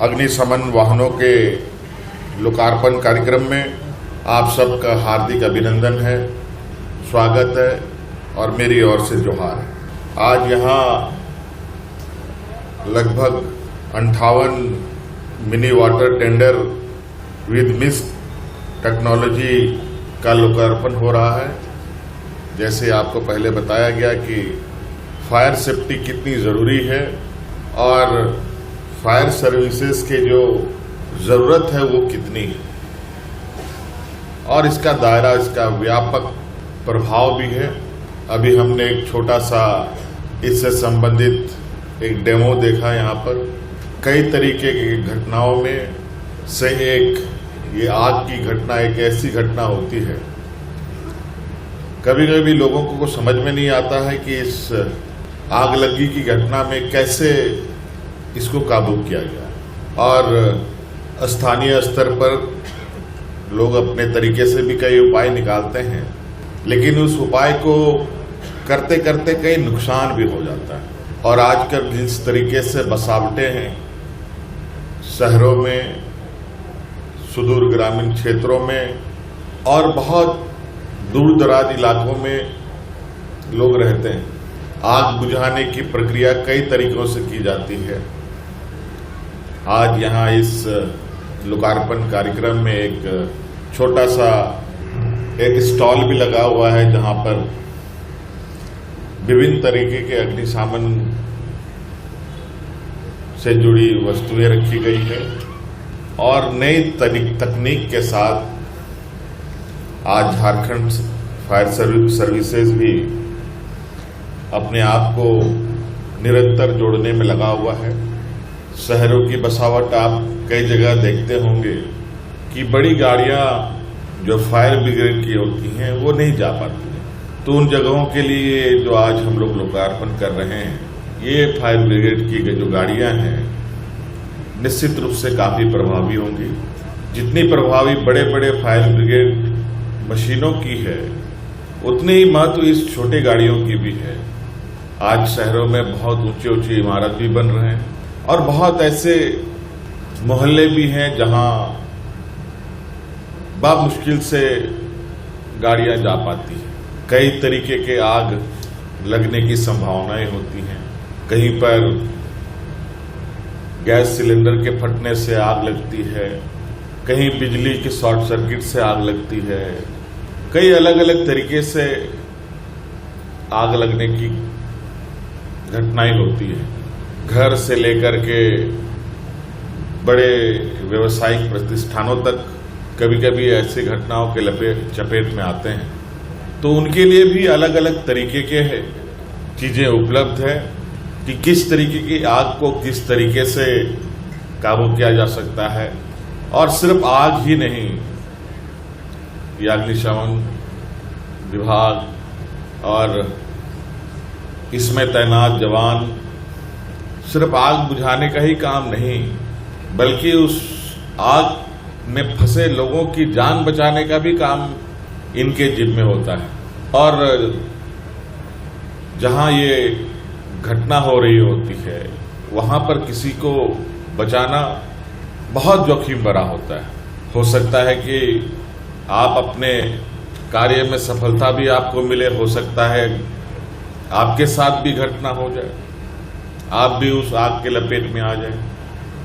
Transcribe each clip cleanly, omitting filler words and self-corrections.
अग्निशमन वाहनों के लोकार्पण कार्यक्रम में आप सबका हार्दिक अभिनंदन है, स्वागत है और मेरी ओर से जोहार है। आज यहाँ लगभग 58 mini water tender with mist technology का लोकार्पण हो रहा है। जैसे आपको पहले बताया गया कि फायर सेफ्टी कितनी ज़रूरी है और फायर सर्विसेज के जो ज़रूरत है वो कितनी है और इसका दायरा, इसका व्यापक प्रभाव भी है। अभी हमने एक छोटा सा इससे संबंधित एक डेमो देखा। यहाँ पर कई तरीके की घटनाओं में से एक ये आग की घटना एक ऐसी घटना होती है, कभी कभी लोगों को समझ में नहीं आता है कि इस आग लगी की घटना में कैसे इसको काबू किया गया। और स्थानीय स्तर पर लोग अपने तरीके से भी कई उपाय निकालते हैं, लेकिन उस उपाय को करते करते कई नुकसान भी हो जाता है। और आजकल जिस तरीके से बसावटें हैं शहरों में, सुदूर ग्रामीण क्षेत्रों में और बहुत दूर दराज इलाकों में लोग रहते हैं, आग बुझाने की प्रक्रिया कई तरीकों से की जाती है। आज यहाँ इस लोकार्पण कार्यक्रम में एक छोटा सा एक स्टॉल भी लगा हुआ है जहाँ पर विभिन्न तरीके के अग्निशमन से जुड़ी वस्तुएं रखी गई है और नई तकनीक के साथ आज झारखंड फायर सर्विसेज भी अपने आप को निरंतर जोड़ने में लगा हुआ है। शहरों की बसावट आप कई जगह देखते होंगे कि बड़ी गाड़ियां जो फायर ब्रिगेड की होती हैं वो नहीं जा पाती हैं, तो उन जगहों के लिए जो आज हम लोग लोकार्पण कर रहे हैं, ये फायर ब्रिगेड की जो गाड़ियां हैं निश्चित रूप से काफी प्रभावी होंगी। जितनी प्रभावी बड़े बड़े फायर ब्रिगेड मशीनों की है, उतनी ही महत्व इस छोटी गाड़ियों की भी है। आज शहरों में बहुत ऊंची ऊंची इमारत भी बन रहे हैं और बहुत ऐसे मोहल्ले भी हैं जहां बामुश्किल से गाड़ियां जा पाती हैं। कई तरीके के आग लगने की संभावनाएं होती हैं। कहीं पर गैस सिलेंडर के फटने से आग लगती है, कहीं बिजली के शॉर्ट सर्किट से आग लगती है, कई अलग अलग तरीके से आग लगने की घटनाएं होती है। घर से लेकर के बड़े व्यवसायिक प्रतिष्ठानों तक कभी कभी ऐसी घटनाओं के चपेट में आते हैं, तो उनके लिए भी अलग अलग तरीके के चीजें उपलब्ध है कि किस तरीके की आग को किस तरीके से काबू किया जा सकता है। और सिर्फ आग ही नहीं, ये अग्निशमन विभाग और इसमें तैनात जवान सिर्फ आग बुझाने का ही काम नहीं, बल्कि उस आग में फंसे लोगों की जान बचाने का भी काम इनके जिम्मे होता है। और जहां ये घटना हो रही होती है वहां पर किसी को बचाना बहुत जोखिम भरा होता है। हो सकता है कि आप अपने कार्य में सफलता भी आपको मिले, हो सकता है आपके साथ भी घटना हो जाए, आप भी उस आग के लपेट में आ जाए।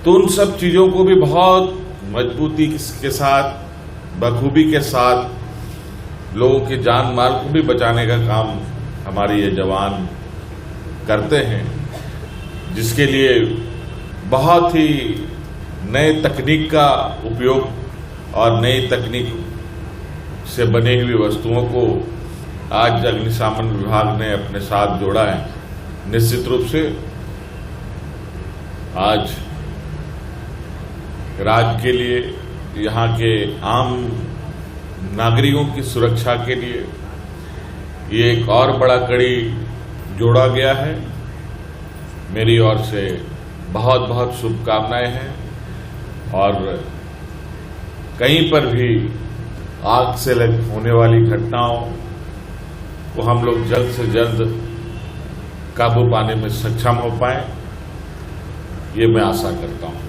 तो उन सब चीजों को भी बहुत मजबूती के साथ, बखूबी के साथ लोगों की जान माल को भी बचाने का काम हमारे ये जवान करते हैं, जिसके लिए बहुत ही नए तकनीक का उपयोग और नई तकनीक से बनी हुई वस्तुओं को आज अग्निशमन विभाग ने अपने साथ जोड़ा है। निश्चित रूप से आज राज्य के लिए, यहाँ के आम नागरिकों की सुरक्षा के लिए ये एक और बड़ा कड़ी जोड़ा गया है। मेरी ओर से बहुत बहुत शुभकामनाएं हैं और कहीं पर भी आग से होने वाली घटनाओं को हम लोग जल्द से जल्द काबू पाने में सक्षम हो पाए, ये मैं आशा करता हूं।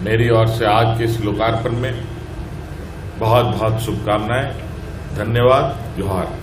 मेरी ओर से आज के इस लोकार्पण में बहुत बहुत शुभकामनाएं। धन्यवाद। जोहार।